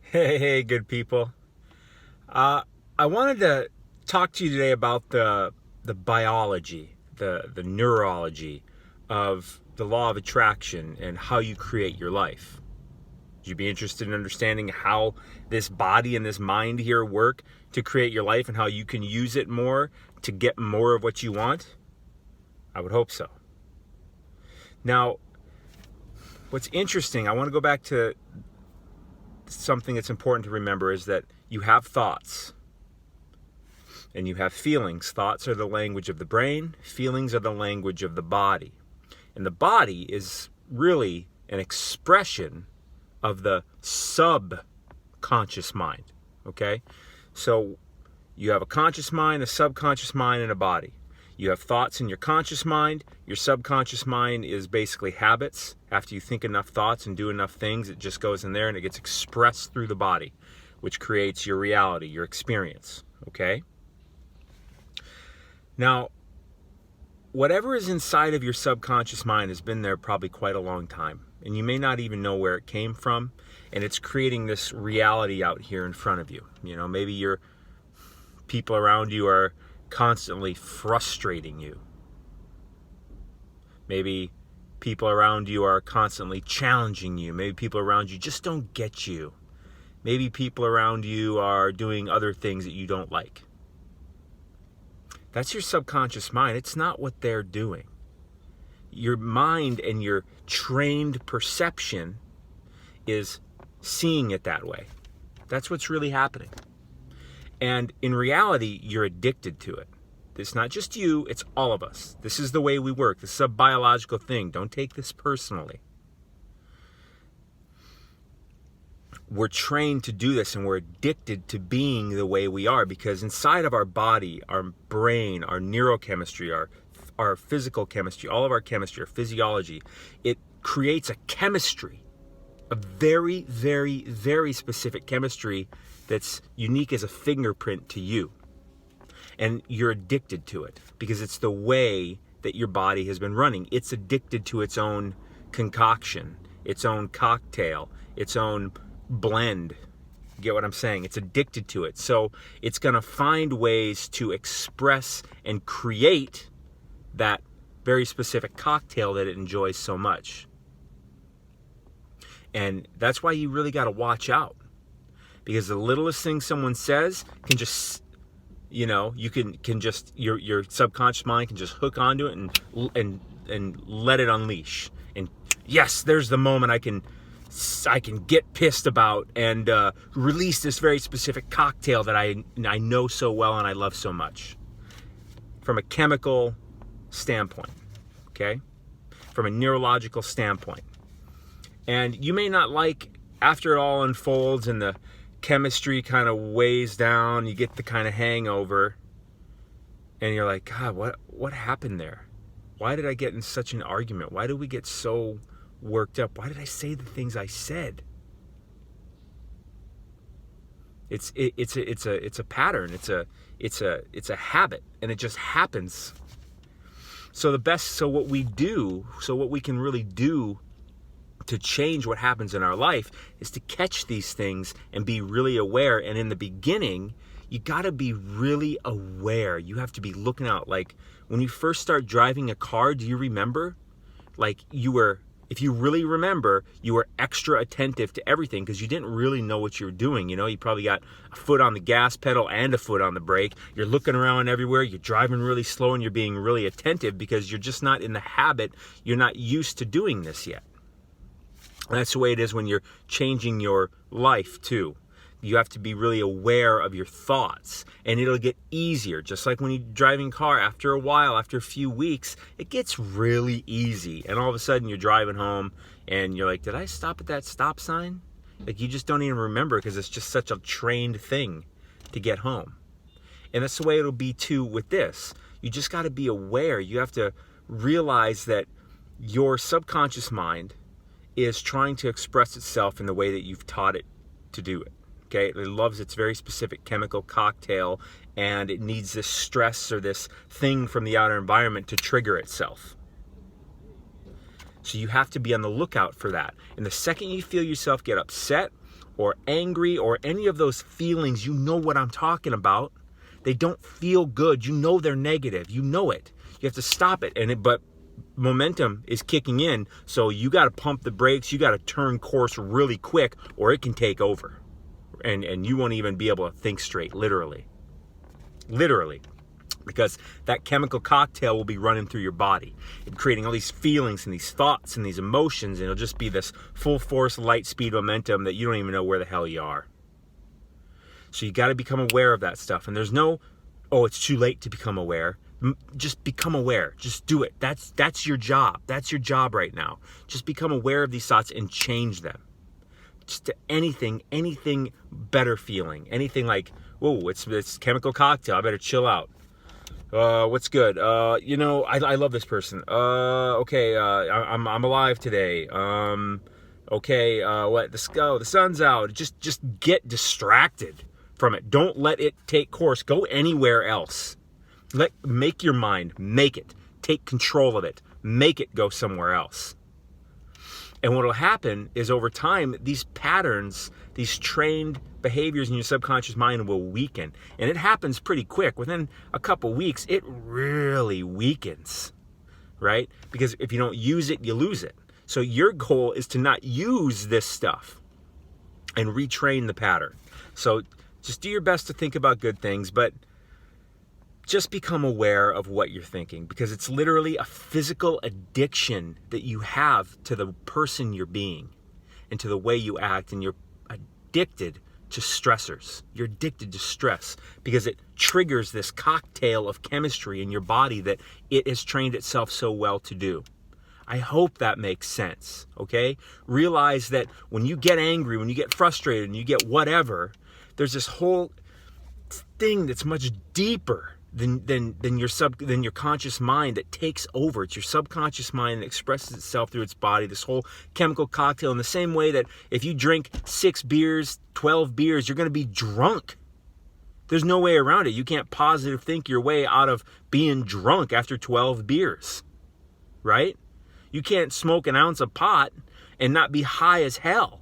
Hey, good people. Uh, I wanted to talk to you today about the biology, the neurology of the law of attraction and how you create your life. Would you be interested in understanding how this body and this mind here work to create your life and how you can use it more to get more of what you want? I would hope so. Now, what's interesting, I want to go back to something that's important to remember is that you have thoughts and you have feelings. Thoughts are the language of the brain, feelings are the language of the body. And the body is really an expression of the subconscious mind. Okay? So you have a conscious mind, a subconscious mind, and a body. You have thoughts in your conscious mind. Your subconscious mind is basically habits. After you think enough thoughts and do enough things, it just goes in there and it gets expressed through the body, which creates your reality, your experience. Okay? Now, whatever is inside of your subconscious mind has been there probably quite a long time. And you may not even know where it came from. And it's creating this reality out here in front of you. You know, maybe your people around you are constantly frustrating you. Maybe people around you are constantly challenging you. Maybe people around you just don't get you. Maybe people around you are doing other things that you don't like. That's your subconscious mind. It's not what they're doing. Your mind and your trained perception is seeing it that way. That's what's really happening. And in reality, you're addicted to it. It's not just you, it's all of us. This is the way we work. This is a biological thing. Don't take this personally. We're trained to do this and we're addicted to being the way we are because inside of our body, our brain, our neurochemistry, our physical chemistry, all of our chemistry, our physiology, it creates a chemistry, a very, very, very specific chemistry that's unique as a fingerprint to you. And you're addicted to it because it's the way that your body has been running. It's addicted to its own concoction, its own cocktail, its own blend. You get what I'm saying? It's addicted to it. So it's going to find ways to express and create that very specific cocktail that it enjoys so much. And that's why you really got to watch out. Because the littlest thing someone says can just, you can just, your subconscious mind can just hook onto it and let it unleash. And yes, there's the moment I can get pissed about and release this very specific cocktail that I know so well and I love so much. From a chemical standpoint, okay? From a neurological standpoint. And you may not like, after it all unfolds and the chemistry kind of weighs down, you get the kind of hangover, and you're like, God, what happened there? Why did I get in such an argument? Why did we get so worked up? Why did I say the things I said? It's a pattern. It's a habit, and it just happens. So what we can really do to change what happens in our life is to catch these things and be really aware. And in the beginning, you got to be really aware. You have to be looking out. Like when you first start driving a car, do you remember? Like if you really remember, you were extra attentive to everything because you didn't really know what you were doing. You probably got a foot on the gas pedal and a foot on the brake. You're looking around everywhere. You're driving really slow and you're being really attentive because you're just not in the habit. You're not used to doing this yet. And that's the way it is when you're changing your life too. You have to be really aware of your thoughts, and it'll get easier. Just like when you're driving a car, after a while, after a few weeks, it gets really easy. And all of a sudden you're driving home and you're like, did I stop at that stop sign? Like you just don't even remember because it's just such a trained thing to get home. And that's the way it'll be too with this. You just got to be aware. You have to realize that your subconscious mind is trying to express itself in the way that you've taught it to do it. Okay, it loves its very specific chemical cocktail, and it needs this stress or this thing from the outer environment to trigger itself. So you have to be on the lookout for that. And the second you feel yourself get upset or angry or any of those feelings, you know what I'm talking about. They don't feel good. You know they're negative. You know it. You have to stop it. But momentum is kicking in, so you got to pump the brakes. You got to turn course really quick, or it can take over, and you won't even be able to think straight. Literally, because that chemical cocktail will be running through your body and creating all these feelings and these thoughts and these emotions, and it'll just be this full force, light speed momentum that you don't even know where the hell you are. So you got to become aware of that stuff. And there's no, oh, it's too late to become aware. Just become aware. Just do it. That's your job. That's your job right now. Just become aware of these thoughts and change them. Just to anything better feeling. Anything like, whoa, it's chemical cocktail. I better chill out. What's good? I love this person. Okay, I'm alive today. Okay, the sun's out. Just get distracted from it. Don't let it take course. Go anywhere else. Make your mind, make it. Take control of it. Make it go somewhere else. And what will happen is over time, these patterns, these trained behaviors in your subconscious mind will weaken. And it happens pretty quick. Within a couple weeks, it really weakens, right? Because if you don't use it, you lose it. So your goal is to not use this stuff and retrain the pattern. So just do your best to think about good things, but just become aware of what you're thinking, because it's literally a physical addiction that you have to the person you're being and to the way you act, and you're addicted to stressors. You're addicted to stress because it triggers this cocktail of chemistry in your body that it has trained itself so well to do. I hope that makes sense, okay? Realize that when you get angry, when you get frustrated, and you get whatever, there's this whole thing that's much deeper than your conscious mind that takes over. It's your subconscious mind that expresses itself through its body, this whole chemical cocktail, in the same way that if you drink 6 beers, 12 beers, you're going to be drunk. There's no way around it. You can't positive think your way out of being drunk after 12 beers, right? You can't smoke an ounce of pot and not be high as hell.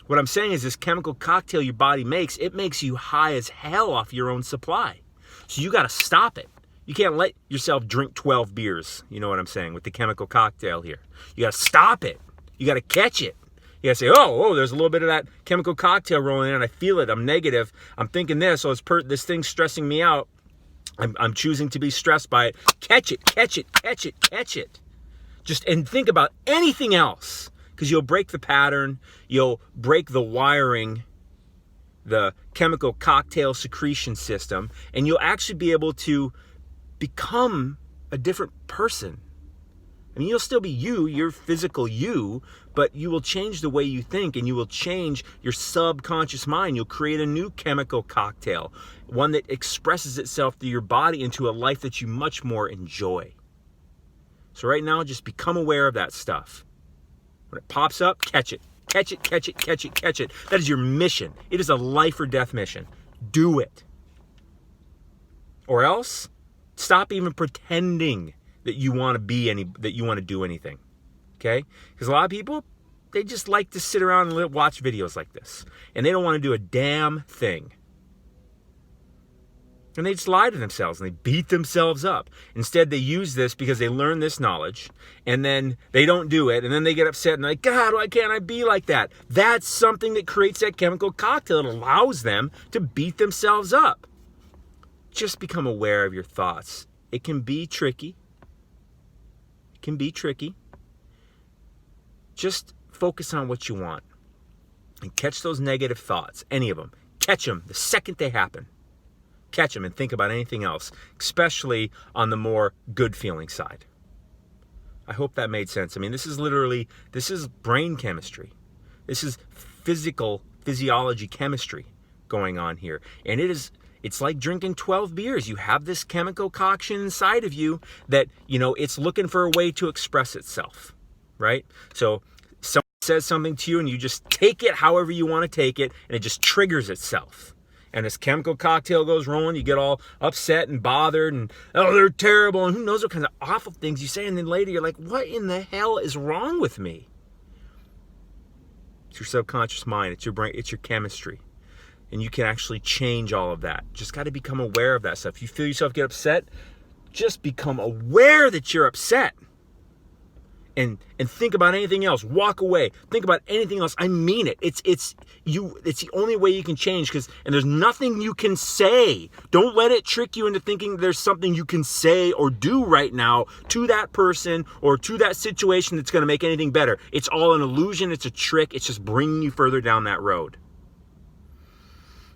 What I'm saying is this chemical cocktail your body makes, it makes you high as hell off your own supply. So you got to stop it. You can't let yourself drink 12 beers. You know what I'm saying with the chemical cocktail here. You got to stop it. You got to catch it. You got to say, oh, there's a little bit of that chemical cocktail rolling in. I feel it. I'm negative. I'm thinking this. So this thing's stressing me out. I'm choosing to be stressed by it. Catch it, catch it, catch it, catch it. And think about anything else, because you'll break the pattern. You'll break the wiring, the chemical cocktail secretion system, and you'll actually be able to become a different person. I mean, you'll still be you, your physical you, but you will change the way you think, and you will change your subconscious mind. You'll create a new chemical cocktail, one that expresses itself through your body into a life that you much more enjoy. So right now, just become aware of that stuff. When it pops up, catch it. Catch it, catch it, catch it, catch it. That is your mission. It is a life or death mission. Do it. Or else, stop even pretending that you want to do anything. Okay? Because a lot of people, they just like to sit around and watch videos like this. And they don't want to do a damn thing. And they just lie to themselves and they beat themselves up. Instead, they use this because they learn this knowledge, and then they don't do it, and then they get upset and they're like, God, why can't I be like that? That's something that creates that chemical cocktail. It allows them to beat themselves up. Just become aware of your thoughts. It can be tricky. It can be tricky. Just focus on what you want and catch those negative thoughts, any of them. Catch them the second they happen. Catch them and think about anything else, especially on the more good feeling side. I hope that made sense. I mean, this is brain chemistry. This is physiology chemistry going on here. And it's like drinking 12 beers. You have this chemical concoction inside of you that, it's looking for a way to express itself, right? So someone says something to you and you just take it however you want to take it, and it just triggers itself. And this chemical cocktail goes rolling, you get all upset and bothered, and, oh, they're terrible, and who knows what kind of awful things you say, and then later you're like, what in the hell is wrong with me? It's your subconscious mind. It's your brain. It's your chemistry. And you can actually change all of that. Just got to become aware of that stuff. If you feel yourself get upset, just become aware that you're upset. And think about anything else. Walk away. Think about anything else. I mean it. It's the only way you can change, and there's nothing you can say. Don't let it trick you into thinking there's something you can say or do right now to that person or to that situation that's going to make anything better. It's all an illusion. It's a trick. It's just bringing you further down that road.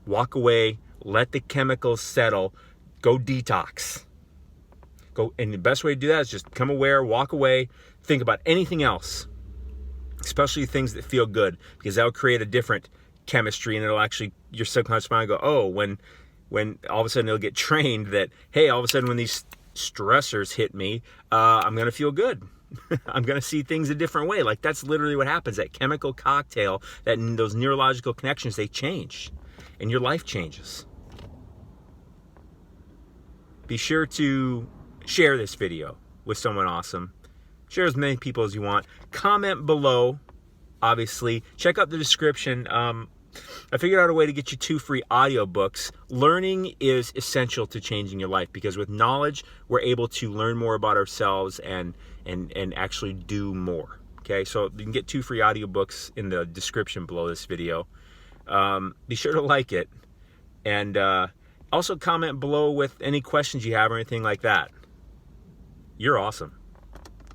Walk away. Let the chemicals settle. Go detox. And the best way to do that is just become aware, walk away, think about anything else, especially things that feel good, because that'll create a different chemistry, and it'll actually, your subconscious mind will go, oh, when all of a sudden it'll get trained that, hey, all of a sudden when these stressors hit me, I'm going to feel good. I'm going to see things a different way. Like, that's literally what happens. That chemical cocktail, those neurological connections, they change, and your life changes. Be sure to share this video with someone awesome. Share as many people as you want. Comment below, obviously. Check out the description. I figured out a way to get you 2 free audiobooks. Learning is essential to changing your life, because with knowledge, we're able to learn more about ourselves and actually do more. Okay, so you can get 2 free audiobooks in the description below this video. Be sure to like it. And also comment below with any questions you have or anything like that. You're awesome.